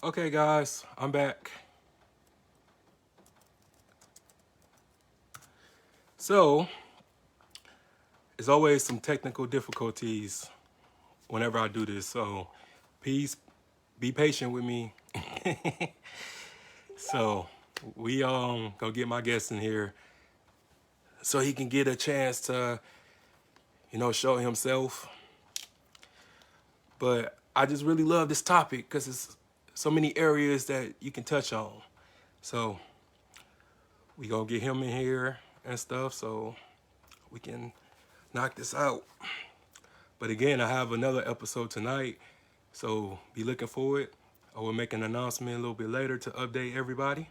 Okay, guys, I'm back. So, there's always some technical difficulties whenever I do this. So, please be patient with me. So, we gonna get my guest in here so he can get a chance to, show himself. But I just really love this topic because it's so many areas that you can touch on. So, we gonna get him in here and stuff so we can knock this out. But again, I have another episode tonight, so be looking forward. I will make an announcement a little bit later to update everybody.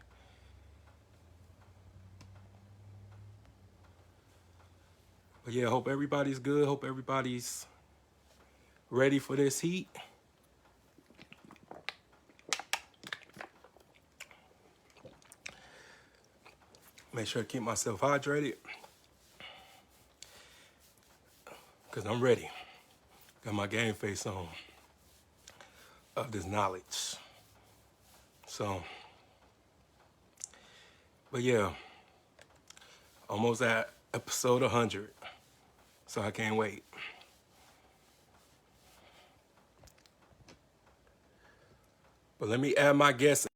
But yeah, hope everybody's good. Hope everybody's ready for this heat. Make sure to keep myself hydrated because I'm ready. Got my game face on of this knowledge. So, but yeah, almost at episode 100. So I can't wait. But let me add my guest.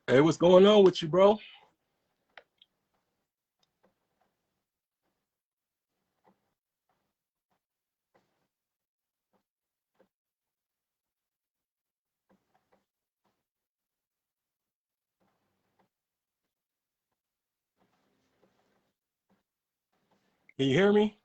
Hey, what's going on with you, bro? Can you hear me?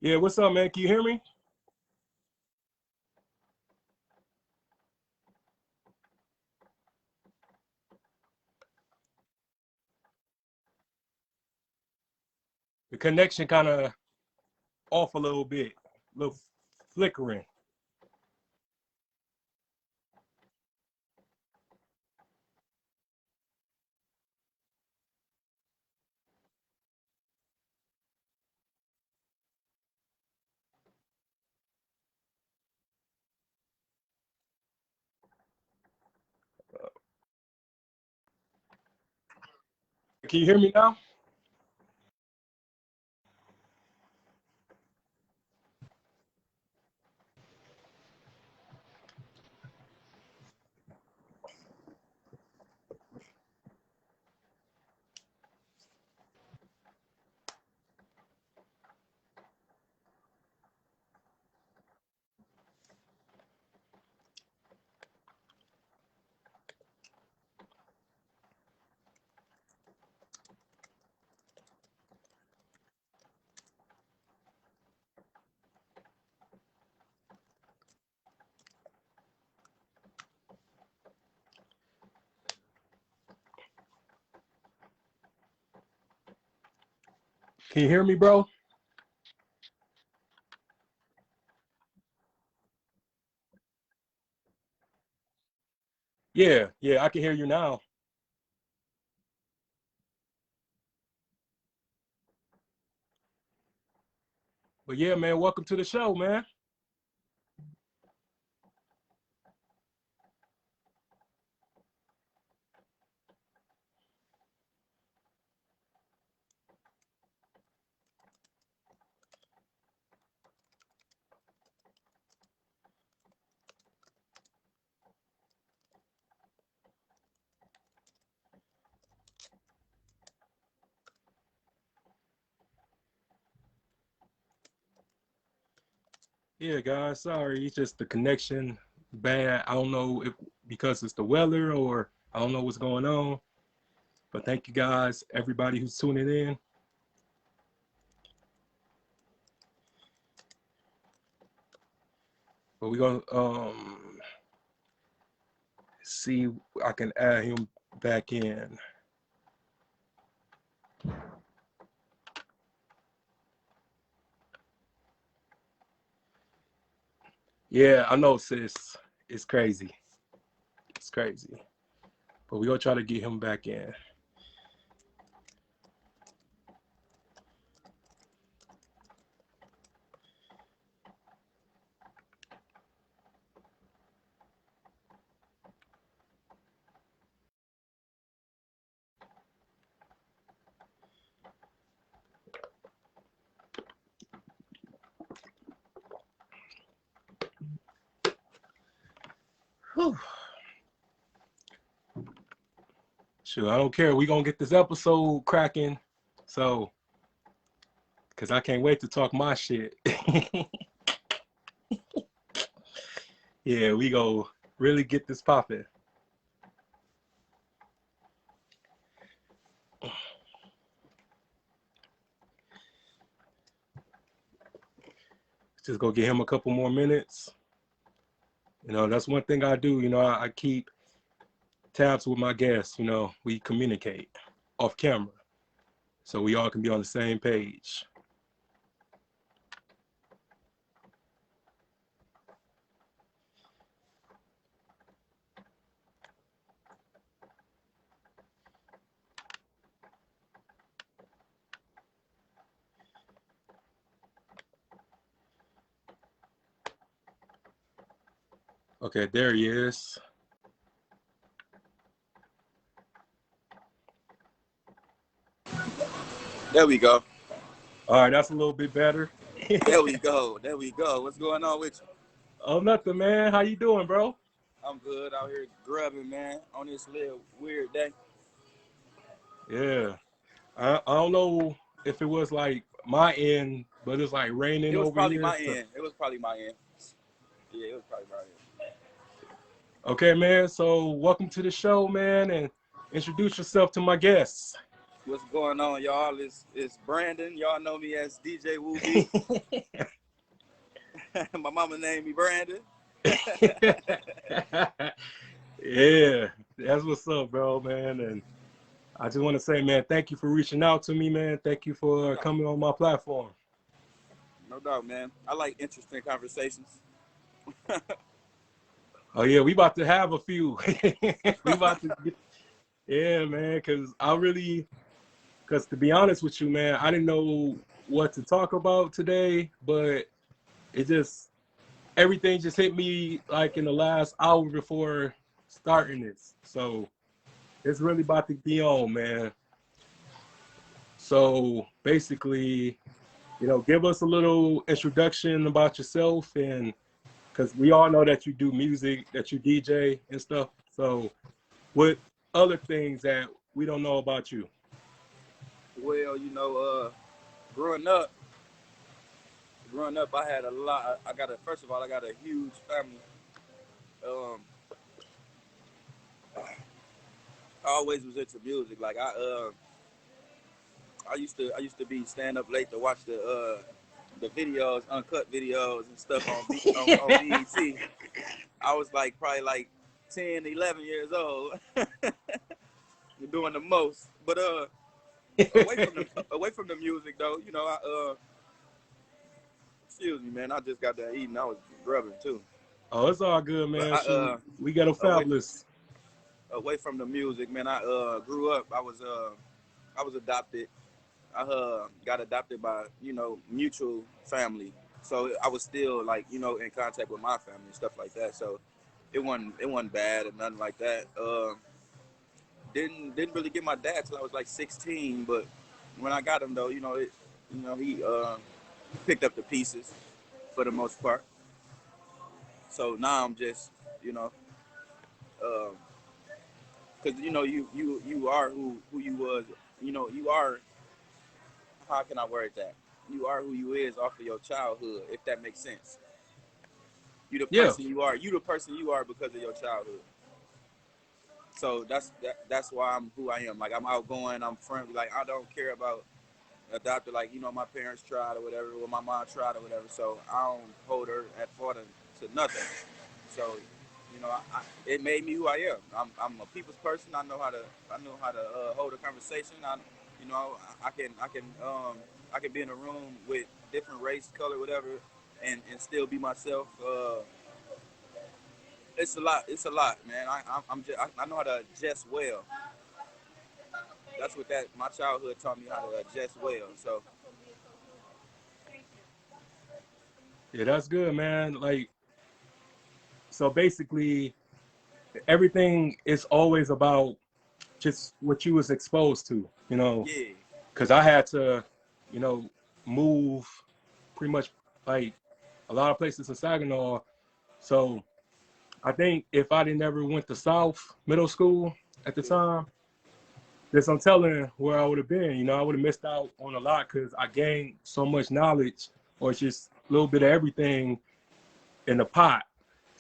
Yeah, what's up, man? Can you hear me? The connection kind of off a little bit, a little flickering. Can you hear me now? Can you hear me, bro? Yeah, yeah, I can hear you now. But yeah, man, welcome to the show, man. Yeah, guys, sorry, it's just the connection bad. I don't know if because it's the weather or I don't know what's going on. But thank you guys, everybody who's tuning in. But we're gonna see I can add him back in. Yeah, I know, sis. It's crazy. It's crazy. But we're gonna try to get him back in. Whew. Sure, I don't care. We're gonna get this episode cracking. So, cause I can't wait to talk my shit. Yeah, we go really get this popping. Just go get him a couple more minutes. You know, that's one thing I do. You know, I keep tabs with my guests. You know, we communicate off camera, so we all can be on the same page. Okay, there he is. There we go. All right, that's a little bit better. There we go. There we go. What's going on with you? Oh, nothing, man. How you doing, bro? I'm good out here grubbing, man, on this little weird day. Yeah. I don't know if it was like my end, but it's like It raining was over probably here. my So. end. It was probably my end. Yeah, it was probably my end. Okay, man. So welcome to the show, man, and introduce yourself to my guests. What's going on, y'all? It's Brandon. Y'all know me as DJ Woo B. My mama named me Brandon. Yeah, that's what's up, bro, man. And I just want to say, man, thank you for reaching out to me, man. Thank you No for doubt. coming on my platform. No doubt, man. I like interesting conversations. Oh yeah, we about to have a few. We about to get, yeah, man, because to be honest with you, man, I didn't know what to talk about today, but it just everything just hit me like in the last hour before starting this. So it's really about to be on, man. So basically, give us a little introduction about yourself, and because we all know that you do music, that you DJ and stuff. So what other things that we don't know about you? Well, growing up, I had a lot. First of all, I got a huge family. Um, I always was into music. Like I used to be stand up late to watch the videos, uncut videos and stuff on BET. I was like probably like 10, 11 years old, doing the most. But away from the music though, excuse me, man. I just got done eating. I was grubbing too. Oh, it's all good, But man. Shoot, we got a away fabulous. away from the music, man. I grew up. I was adopted. I got adopted by mutual family, so I was still like in contact with my family and stuff like that. So it wasn't bad or nothing like that. Didn't really get my dad till I was like 16, but when I got him though, he picked up the pieces for the most part. So now I'm just you know because you are who you was. You are, how can I word that? You are who you is off of your childhood, if that makes sense. You the Yeah. person you are. You the person you are because of your childhood. So that's why I'm who I am. Like I'm outgoing. I'm friendly. Like I don't care about adopted. Like my parents tried or whatever, or my mom tried or whatever. So I don't hold her at fault to nothing. So, it made me who I am. I'm a people's person. I know how to hold a conversation. You know, I can be in a room with different race, color, whatever, and still be myself. It's a lot. It's a lot, man. I'm just, I know how to adjust well. That's what that my childhood taught me how to adjust well. So Yeah, that's good, man. Like, so basically, everything is always about just what you was exposed to, yeah, because I had to, you know, move pretty much like a lot of places in Saginaw. So I think if I didn't ever went to South Middle School at the yeah, time, there's no telling where I would have been. I would have missed out on a lot because I gained so much knowledge, or just a little bit of everything in the pot,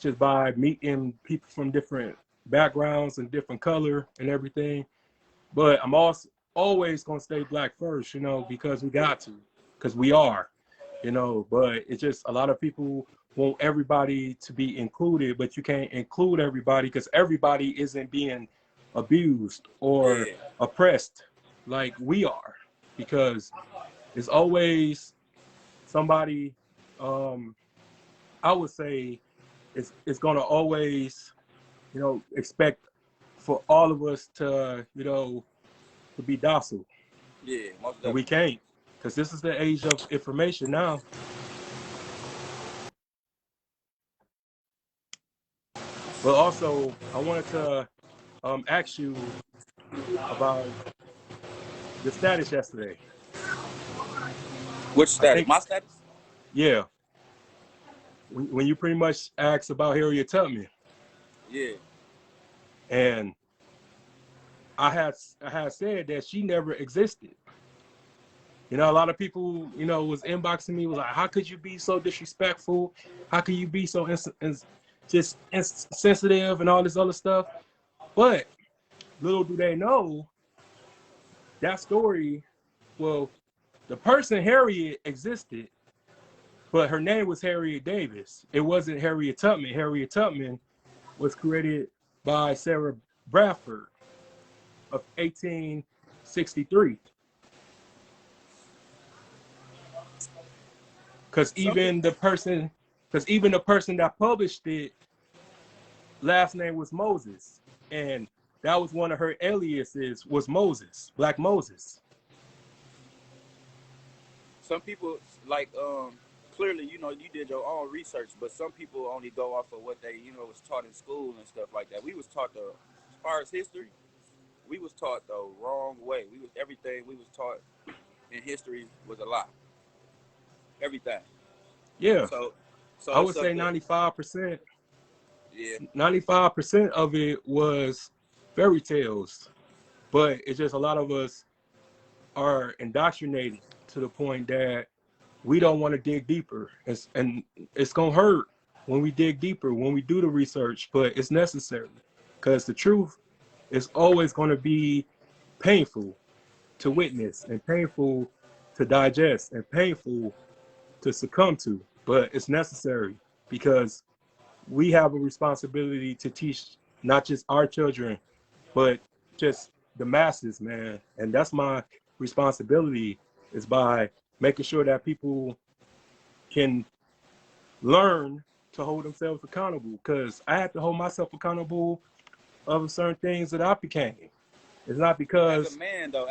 just by meeting people from different backgrounds and different color and everything. But I'm also always gonna stay black first, because we got to, because we are, But it's just a lot of people want everybody to be included, but you can't include everybody because everybody isn't being abused or yeah. oppressed like we are, because it's always somebody. Um, I would say it's gonna always, expect for all of us to, to be docile, Yeah, most and we definitely. can't, because this is the age of information now. But also, I wanted to ask you about the status yesterday. Which I status? think, My status? yeah, when you pretty much asked about Harriet Tubman, Yeah, and I had said that she never existed. A lot of people, was inboxing me, was like, "How could you be so disrespectful? How could you be so just insensitive and all this other stuff?" But little do they know that story. Well, the person Harriet existed, but her name was Harriet Davis. It wasn't Harriet Tubman. Harriet Tubman was created by Sarah Bradford of 1863. Because some people. even the person, because even the person that published it, last name was Moses, and that was one of her aliases, was Moses, Black Moses. Some people like clearly, you did your own research, but some people only go off of what they was taught in school and stuff like that. We was taught as far as history, we was taught the wrong way. We was everything we was taught in history was a lie. Everything. Yeah, So I it's would up say to 95%, yeah, 95% of it was fairy tales, but it's just a lot of us are indoctrinated to the point that we don't want to dig deeper. And it's going to hurt when we dig deeper, when we do the research, but it's necessary, because the truth is always going to be painful to witness and painful to digest and painful to succumb to, but it's necessary because we have a responsibility to teach not just our children, but just the masses, man. And that's my responsibility, is by making sure that people can learn to hold themselves accountable, because I had to hold myself accountable of certain things that I became. It's not because, as a man though,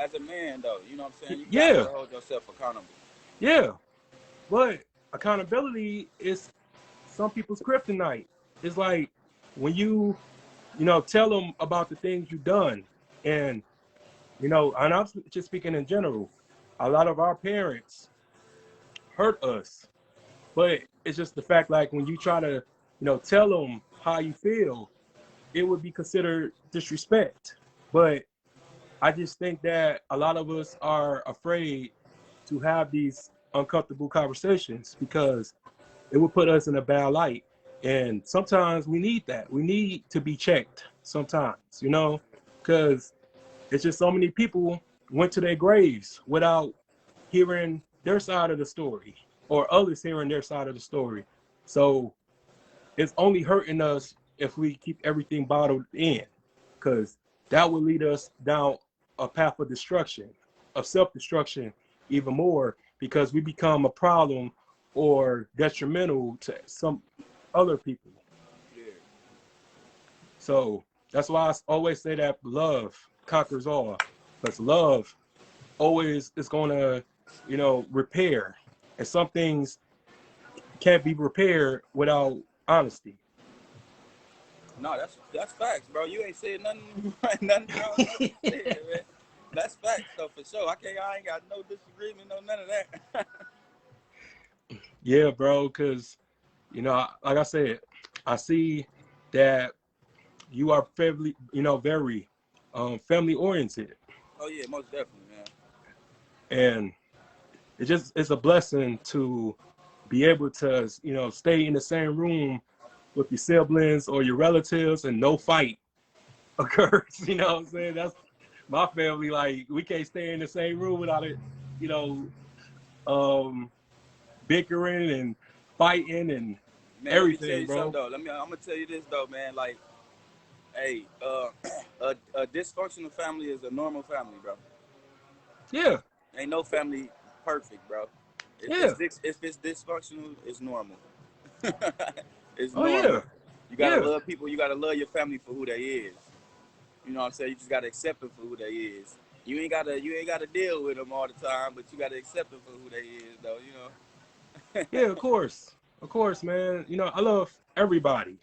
you know what I'm saying? You got yeah, to hold yourself accountable. yeah, but accountability is some people's kryptonite. It's like when you tell them about the things you've done, and and I'm just speaking in general. A lot of our parents hurt us, but it's just the fact, like when you try to, tell them how you feel, it would be considered disrespect. But I just think that a lot of us are afraid to have these uncomfortable conversations because it would put us in a bad light. And sometimes we need that. We need to be checked sometimes, because it's just so many people went to their graves without hearing their side of the story, or others hearing their side of the story. So it's only hurting us if we keep everything bottled in, because that would lead us down a path of destruction, of self-destruction, even more, because we become a problem or detrimental to some other people. Yeah. So that's why I always say that love conquers all, because love always is going to, repair. And some things can't be repaired without honesty. No, that's facts, bro. You ain't said nothing nothing wrong, nothing said, man. That's facts though for sure. I ain't got no disagreement, no none of that. Yeah, bro, because, like I said, I see that you are family, very family oriented. Oh yeah, most definitely, man. And it's a blessing to be able to, stay in the same room with your siblings or your relatives and no fight occurs. You know what I'm saying? That's my family. Like, we can't stay in the same room without it, you know, um, bickering and fighting and Man, let me tell everything, you something bro. though. I'm gonna tell you this though, man. Like, hey, a dysfunctional family is a normal family, bro. Yeah, Ain't no family perfect, bro. yeah. If it's dysfunctional, it's normal. It's Oh, yeah, normal. You gotta yeah, love people. You gotta love your family for who they is. You know what I'm saying? You just gotta accept them for who they is. You ain't gotta deal with them all the time, but you gotta accept them for who they is, though. You know? yeah, of course, man. I love everybody,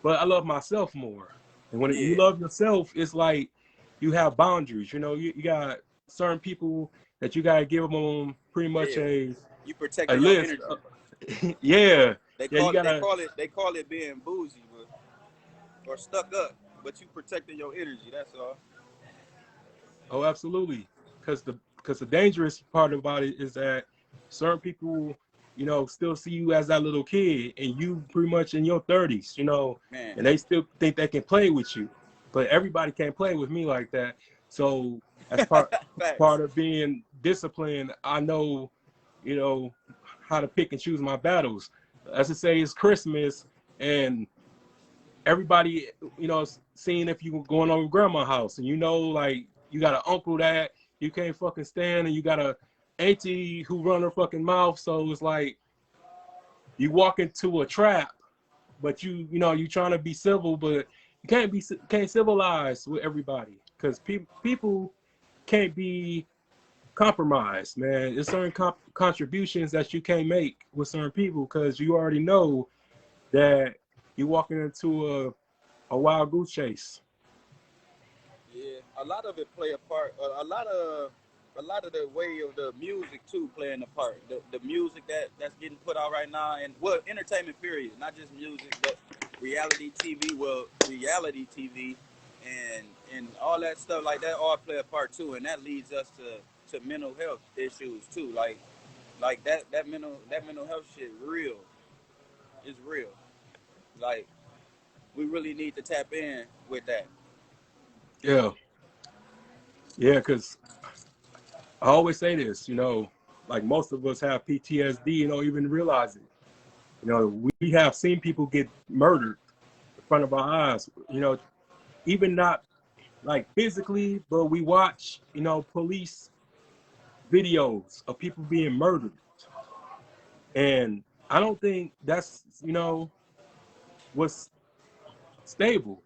but I love myself more. And when you Yeah, love yourself, it's like you have boundaries. You got certain people that you gotta give them pretty much yeah. You a protecting your list. energy. Yeah, They yeah. You call it they gotta. call it they call it being bougie, but or stuck up. But you protecting your energy. That's all. Oh, absolutely. Because the dangerous part about it is that certain people, still see you as that little kid, and you pretty much in your 30s, Man, and they still think they can play with you. But everybody can't play with me like that. So as facts. part of being disciplined, I know, you know, how to pick and choose my battles. As I say, it's Christmas, and everybody, seeing if you were going over grandma's house, and like you got an uncle that you can't fucking stand, and you got a auntie who run her fucking mouth. So it's like you walk into a trap, but you trying to be civil, but you can't civilize with everybody, because people can't be compromised, man. There's certain contributions that you can't make with certain people, because you already know that you're walking into a wild goose chase. Yeah, a lot of it play a part. A lot of the way of the music too playing a part. The music that's getting put out right now, and well, entertainment period, not just music, but reality TV. Well, reality TV, and all that stuff like that all play a part too, and that leads us to mental health issues too. Like that mental health shit real. It's real. Like we really need to tap in with that. Yeah, yeah, because I always say this, like most of us have PTSD and don't even realize it. We have seen people get murdered in front of our eyes, even not like physically, but we watch, police videos of people being murdered. And I don't think that's, what's stable.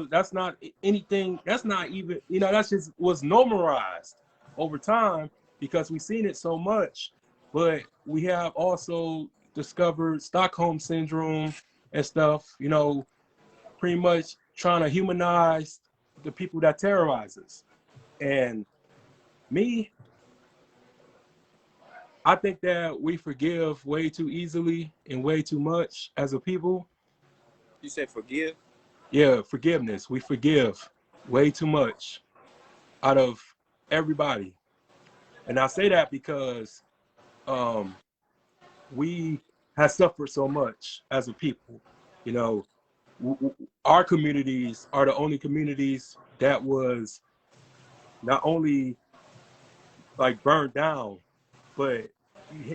That's not anything, that's not even, that's just was normalized over time, because we've seen it so much. But we have also discovered Stockholm syndrome and stuff, pretty much trying to humanize the people that terrorize us. And me, I think that we forgive way too easily and way too much as a people. You said forgive. Yeah, forgiveness. We forgive way too much out of everybody. And I say that because um, we have suffered so much as a people. You know, our communities are the only communities that was not only like burned down, but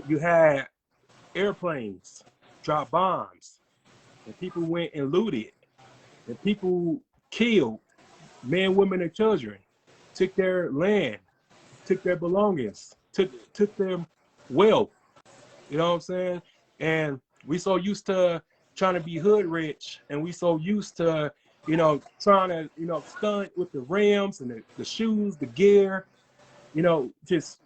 you had airplanes drop bombs. and people went and looted, and people killed men, women, and children, took their land, took their belongings, took their wealth. You know what I'm saying? And we so used to trying to be hood rich, and we so used to, trying to, stunt with the rims and the shoes, the gear, just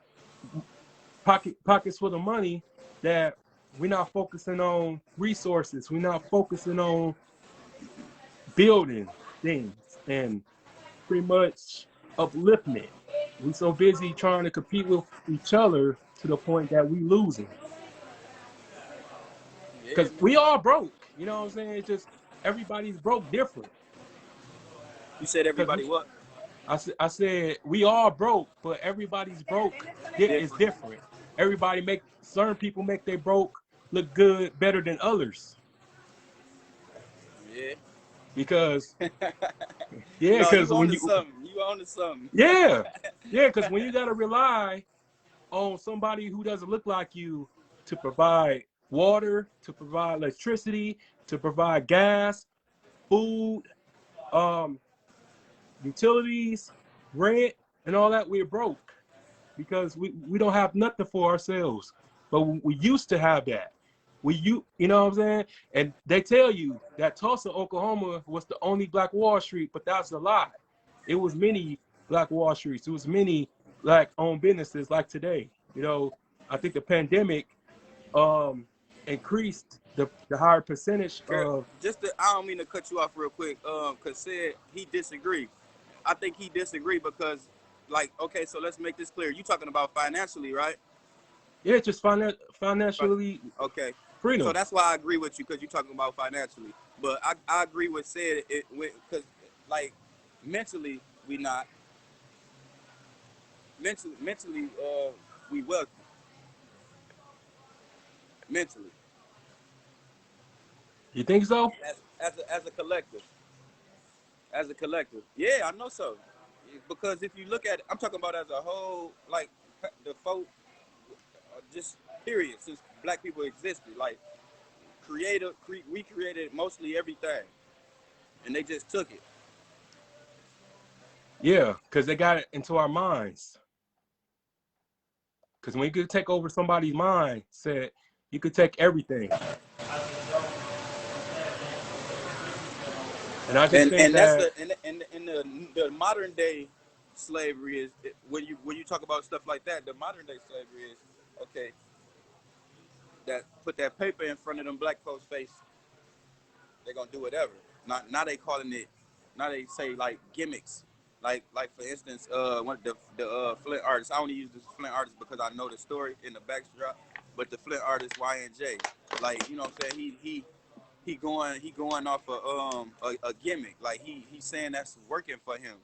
pockets full of money, that we're not focusing on resources. We're not focusing on building things and pretty much upliftment. We so busy trying to compete with each other to the point that we losing. Yeah, Because man. we all broke. You know what I'm saying? It's just everybody's broke different. You said Because everybody what? I said we all broke, but everybody's broke is Different. different. Everybody make certain people make they broke look good better than others. Yeah. Because yeah, No, because you on when to you something. You on to something. yeah, yeah, because when you gotta rely on somebody who doesn't look like you to provide water, to provide electricity, to provide gas, food, um, utilities, rent, and all that, we're broke because we don't have nothing for ourselves. But we used to have that. You know what I'm saying? And they tell you that Tulsa, Oklahoma was the only Black Wall Street, but that's a lie. It was many Black Wall Streets. It was many Black owned businesses like today. I think the pandemic um increased the higher percentage of. I don't mean to cut you off real quick. Cause said he disagreed. I think he disagreed because, like, okay, so let's make this clear. You talking about financially, right? Yeah, just financially Okay. So freedom. that's why I agree with you because you're talking about financially. But I agree with said it because, like, mentally we not mentally we wealthy mentally You think so? as a collective. As a collective. Yeah, I know so. Because if you look at it, I'm talking about as a whole, like the folk, just period, since black people existed. Like, we created mostly everything, and they just took it. Yeah, because they got it into our minds. Because when you could take over somebody's mindset, you could take everything. And I just think And that's that, the modern day slavery is when you talk about stuff like that. The modern day slavery is okay. That put that paper in front of them black folks' face, they're gonna do whatever. Now they calling it. Now they say like gimmicks. Like for instance, one of the Flint artist. I only use this Flint artist because I know the story in the backdrop. But the Flint artist YNJ, like, you know what I'm saying, he going off a gimmick. Like he's saying that's working for him.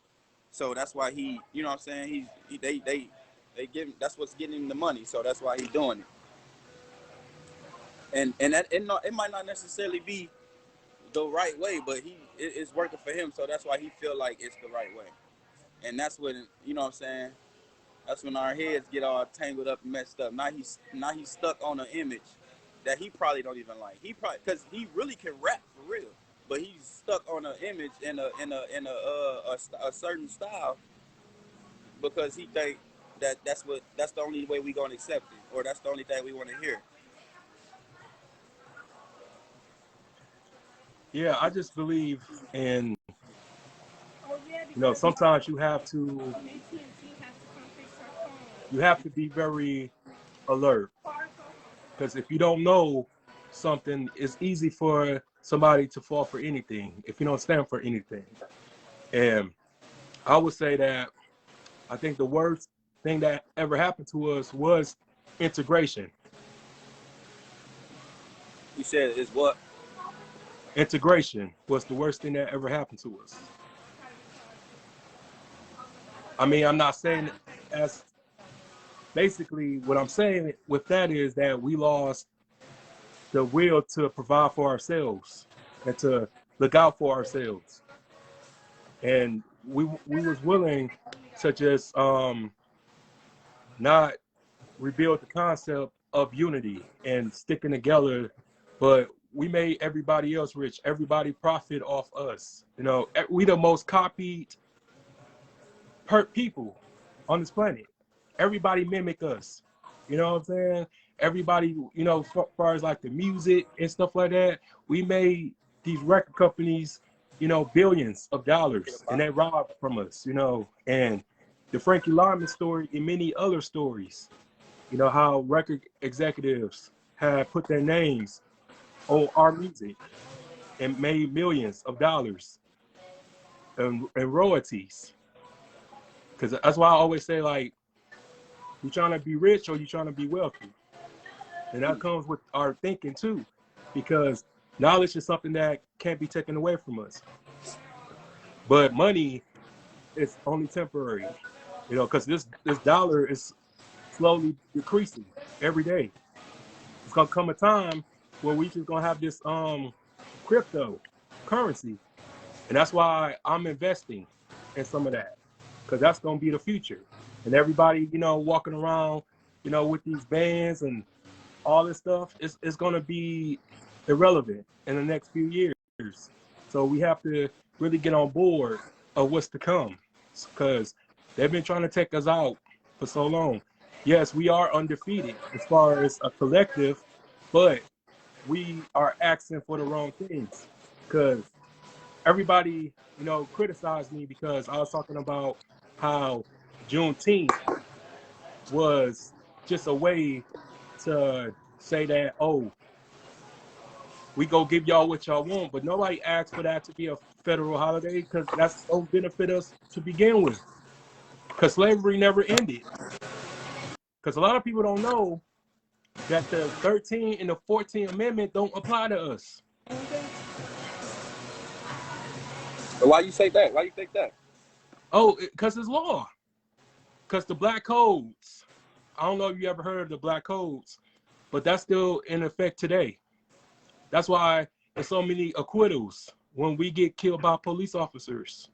So that's why he, you know what I'm saying, they give him, that's what's getting him the money. So that's why he's doing it. And that it might not necessarily be the right way, but it's working for him, so that's why he feel like it's the right way. And that's when, you know what I'm saying, that's when our heads get all tangled up and messed up. Now he's stuck on an image that he probably don't even like. He probably, because he really can rap for real, but he's stuck on an image in a certain style because he think that's the only way we gonna accept it, or that's the only thing we want to hear. yeah, I just believe in, sometimes you have to be very alert. Because if you don't know something, it's easy for somebody to fall for anything if you don't stand for anything. And I would say that I think the worst thing that ever happened to us was integration. He said is what. Integration was the worst thing that ever happened to us. I mean, I'm not saying as basically what I'm saying with that is that we lost the will to provide for ourselves and to look out for ourselves. And we was willing to just not rebuild the concept of unity and sticking together, but we made everybody else rich. Everybody profit off us. You know, we the most copied people on this planet. Everybody mimic us. You know what I'm saying? Everybody, you know, as far as like the music and stuff like that, we made these record companies, you know, billions of dollars, and they robbed from us, you know. And the Frankie Lyman story and many other stories, you know, how record executives have put their names on our music and made millions of dollars in royalties. Because that's why I always say, like, you trying to be rich or you trying to be wealthy? And that comes with our thinking too, because knowledge is something that can't be taken away from us. But money is only temporary, you know, because this dollar is slowly decreasing every day. It's gonna come a time where we just gonna have this crypto currency, and that's why I'm investing in some of that, because that's gonna be the future. And everybody, you know, walking around, you know, with these bands and all this stuff, it's going to be irrelevant in the next few years. So we have to really get on board of what's to come, because they've been trying to take us out for so long. Yes, we are undefeated as far as a collective, but we are asking for the wrong things, because everybody, you know, criticized me because I was talking about how Juneteenth was just a way to say that, oh, we go give y'all what y'all want, but nobody asked for that to be a federal holiday, because that's don't benefit us to begin with. Because slavery never ended. Because a lot of people don't know that the 13th and the 14th Amendment don't apply to us. But why you say that? Why you think that? Oh, because it's law. Because the black codes, I don't know if you ever heard of the black codes, but that's still in effect today. That's why there's so many acquittals when we get killed by police officers.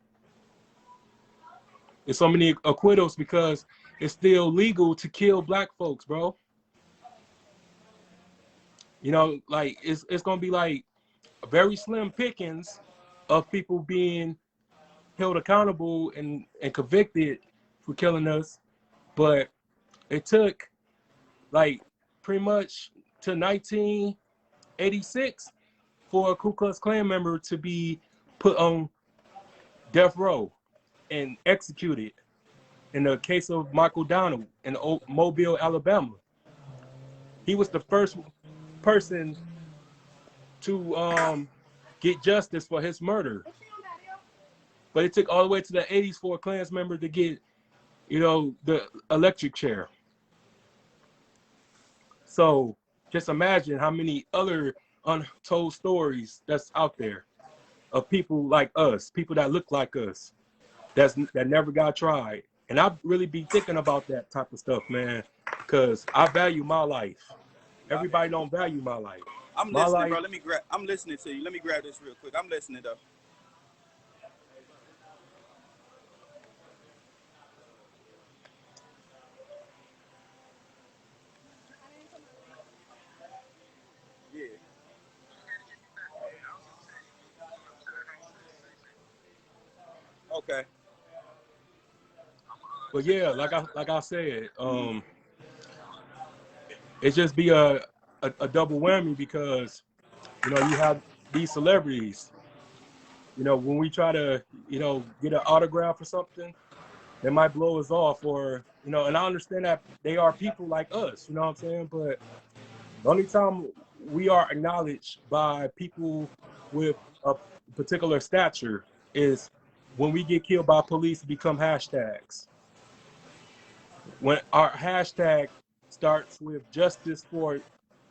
There's so many acquittals because it's still legal to kill black folks, bro. You know, like it's gonna be like very slim pickings of people being held accountable and convicted for killing us. But it took like pretty much to 1986 for a Ku Klux Klan member to be put on death row and executed in the case of Michael Donald in Mobile, Alabama. He was the first person to get justice for his murder. But it took all the way to the 80s for a Klans member to get, you know, the electric chair. So just imagine how many other untold stories that's out there of people like us, people that look like us, that never got tried. And I really be thinking about that type of stuff, man, because I value my life. Everybody don't value my life. I'm My listening, life, bro. I'm listening to you. Let me grab this real quick. I'm listening though. Yeah. Okay. but yeah, like I said, it just be a double whammy because you know you have these celebrities. You know, when we try to get an autograph or something, they might blow us off, or and I understand that they are people like us. You know what I'm saying? But the only time we are acknowledged by people with a particular stature is when we get killed by police and become hashtags. When our hashtag starts with justice for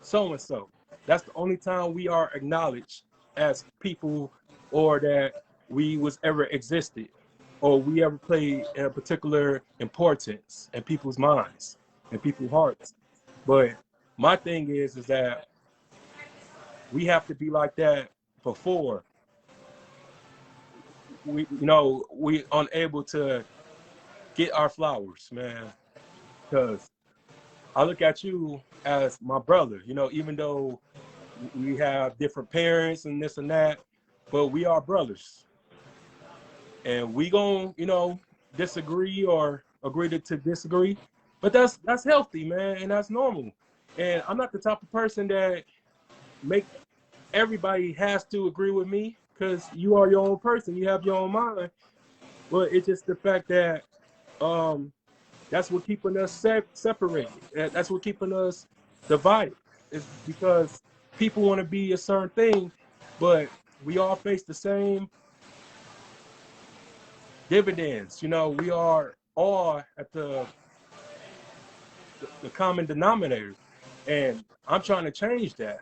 so and so, that's the only time we are acknowledged as people, or that we was ever existed, or we ever played a particular importance in people's minds and people's hearts. But my thing is that we have to be like that before we unable to get our flowers, man. Because I look at you as my brother, even though We have different parents and this and that, but we are brothers. And we gonna, disagree or agree to disagree. But that's healthy, man, and that's normal. And I'm not the type of person that make everybody has to agree with me because you are your own person. You have your own mind. But it's just the fact that um that's what keeping us separated. That's what keeping us divided. Is because people want to be a certain thing, but we all face the same dividends. We are all at the common denominator, and I'm trying to change that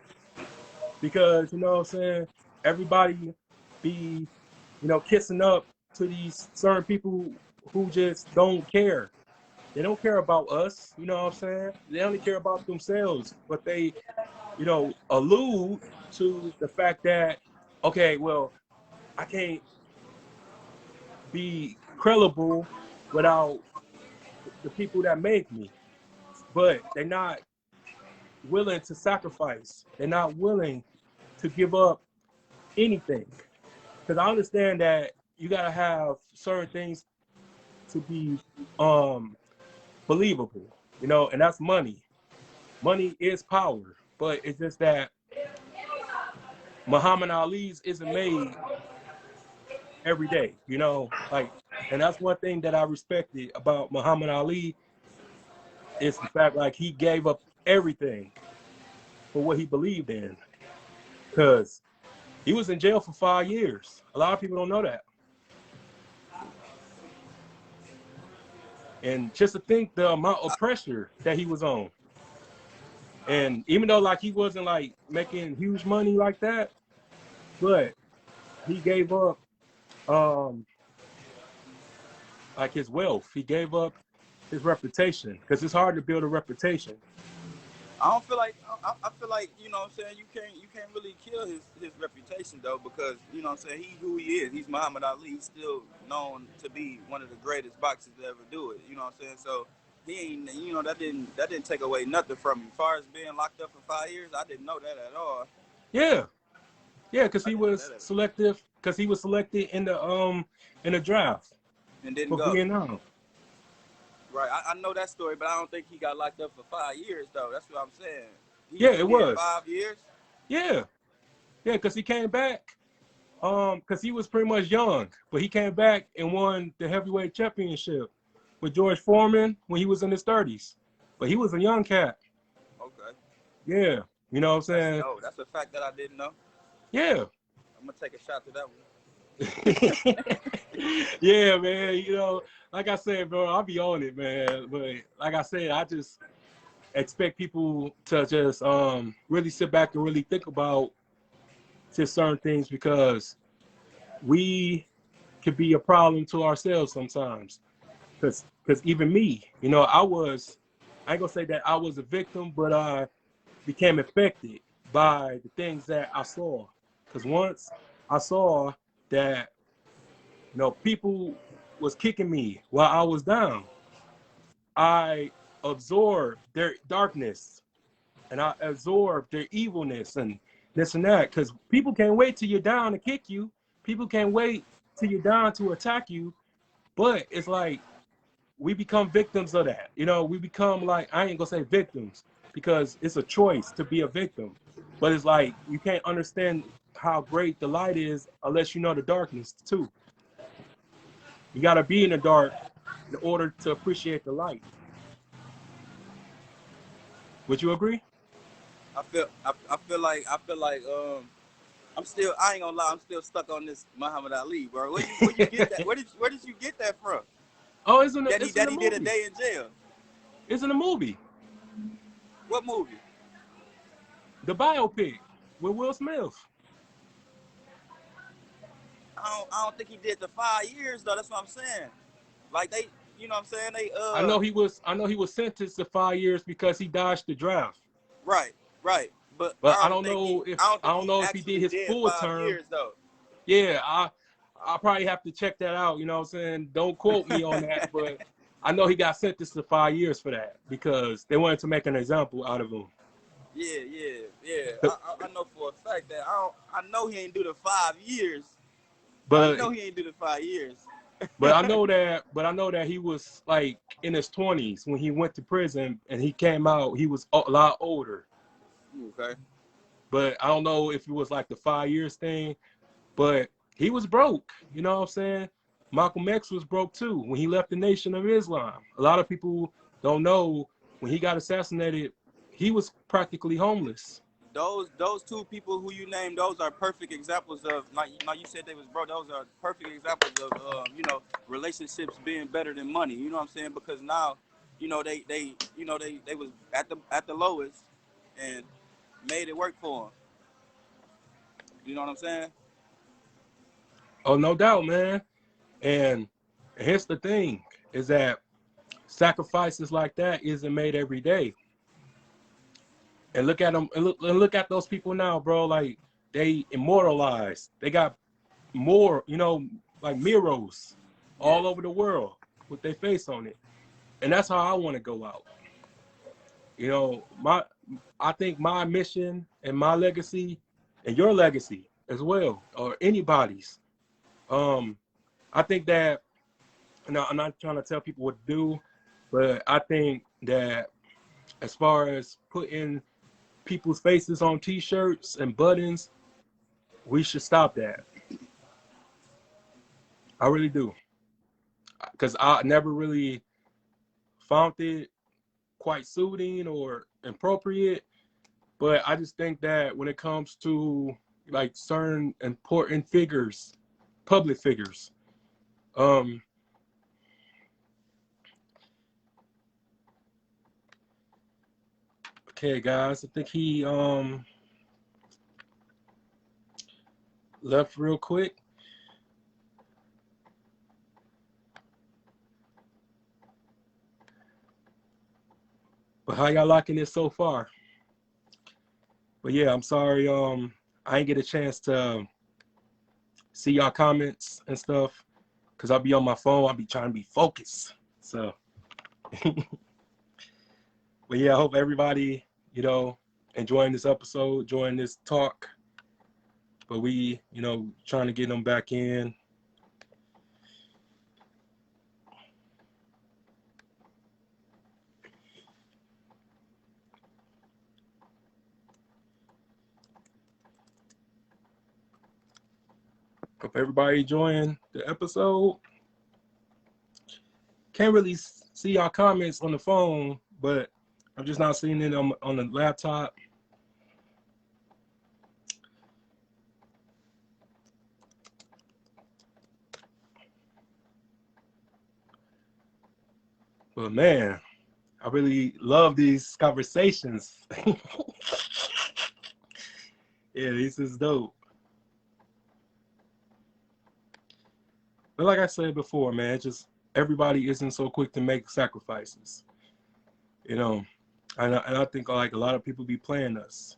because what I'm saying, everybody be kissing up to these certain people who just don't care. They don't care about us, what I'm saying? They only care about themselves, but they, allude to the fact that, okay, well, I can't be credible without the people that make me. But they're not willing to sacrifice. They're not willing to give up anything. Because I understand that you gotta have certain things to be believable, and that's money. Money is power, but it's just that Muhammad Ali's isn't made every day, like, and that's one thing that I respected about Muhammad Ali is the fact like he gave up everything for what he believed in, because he was in jail for 5 years. A lot of people don't know that, and just to think the amount of pressure that he was on, and even though like he wasn't like making huge money like that, but he gave up um like his wealth. He gave up his reputation because it's hard to build a reputation. I don't feel like I feel like what I'm saying, you can't really kill his reputation though, because what I'm saying, he who he is. He's Muhammad Ali. He's still known to be one of the greatest boxers to ever do it. You know what I'm saying? So he ain't, that didn't take away nothing from him. As far as being locked up for 5 years, I didn't know that at all. Yeah, yeah, because I he didn't know was that, selective. Because he was selected in the draft and didn't for go. Vietnam. Right. I know that story, but I don't think he got locked up for 5 years though. That's what I'm saying. Yeah, He it did was. 5 years. Yeah, yeah, because he came back. Because he was pretty much young, but he came back and won the heavyweight championship with George Foreman when he was in his 30s. But he was a young cat. Okay. Yeah, you know what I'm That's saying? no. That's a fact that I didn't know. Yeah. I'm gonna take a shot to that one. Yeah, man. Like I said, bro, I'll be on it, man. But like I said, I just expect people to just really sit back and really think about just certain things because we could be a problem to ourselves sometimes. Because even me, I ain't gonna say that I was a victim, but I became affected by the things that I saw. Because once I saw that people was kicking me while I was down, I absorbed their darkness and I absorbed their evilness and this and that. Because people can't wait till you're down to kick you. People can't wait till you're down to attack you. But it's like we become victims of that. We become like, I ain't gonna say victims because it's a choice to be a victim. But it's like you can't understand how great the light is unless you know the darkness too. You gotta be in the dark in order to appreciate the light. Would you agree? I feel like I ain't gonna lie, I'm still stuck on this Muhammad Ali, bro. Where you get that? Where did you get that from? Oh, That he it's in that the he did a movie. day in jail. It's in the movie. What movie? The biopic with Will Smith. I don't think he did the 5 years though. That's what I'm saying. Like they, what I'm saying, they I know he was sentenced to 5 years because he dodged the draft. right, right. But But I don't he know if he did actually his did full five term. years though. Yeah, I probably have to check that out, you know what I'm saying? Don't quote me on that, but I know he got sentenced to 5 years for that because they wanted to make an example out of him. Yeah. I know for a fact that I know he ain't do the 5 years. I But know he ain't do the 5 years. I know that he was like in his 20s when he went to prison and he came out. He was a lot older. Okay. But I don't know if it was like the 5 years thing. But he was broke. You know what I'm saying? Malcolm X was broke too when he left the Nation of Islam. A lot of people don't know when he got assassinated, he was practically homeless. Those two people who you named, those are perfect examples of, like you said they was broke. Those are perfect examples of relationships being better than money. You know what I'm saying? Because now, they was at the lowest and made it work for them. You know what I'm saying? Oh, no doubt, man. And here's the thing is that sacrifices like that isn't made every day. And look at them and look at those people now, bro. Like they immortalized. They got more, like mirrors Yeah. all over the world with their face on it. And that's how I want to go out. My I think my mission and my legacy and your legacy as well, or anybody's. Um, I think that I'm not trying to tell people what to do, but I think that as far as putting people's faces on t-shirts and buttons, we should stop that. I really do. Because I never really found it quite soothing or appropriate. But I just think that when it comes to like certain important figures, public figures, um, okay, guys, I think he left real quick. But how y'all liking it so far? But yeah, I'm sorry, I ain't get a chance to see y'all comments and stuff because I'll be on my phone. I'll be trying to be focused. So, but yeah, I hope everybody, enjoying this episode, enjoying this talk. But we, trying to get them back in. Hope everybody enjoying the episode. Can't really see y'all comments on the phone, but I'm just not seeing it on the laptop. But man, I really love these conversations. Yeah, this is dope. But like I said before, man, just everybody isn't so quick to make sacrifices. You know, and I think like a lot of people be playing us.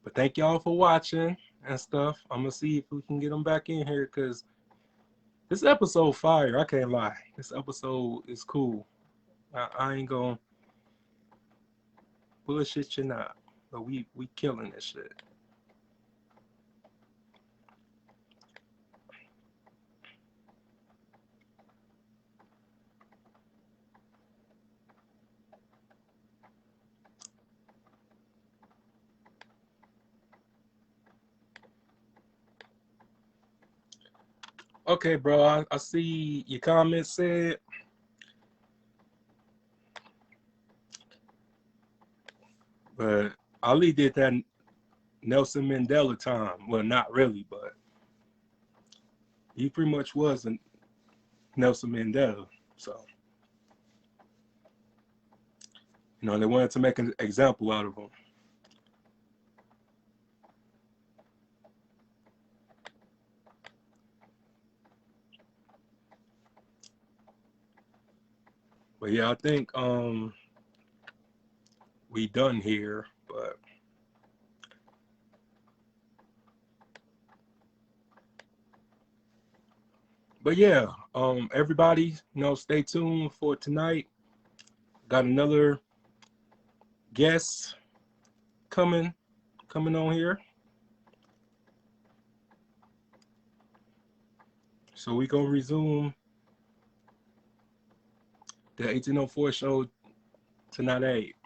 But thank y'all for watching and stuff. I'm gonna see if we can get them back in here because this episode fire. I can't lie. This episode is cool. I ain't gonna bullshit you not, but we killing this shit. Okay, bro. I see your comments said, but Ali did that Nelson Mandela time. Well, not really, but he pretty much was a Nelson Mandela. So, they wanted to make an example out of him. But yeah, I think we done here, but But yeah, everybody, stay tuned for tonight. Got another guest coming on here. So we gonna resume the 1804 show tonight at 8.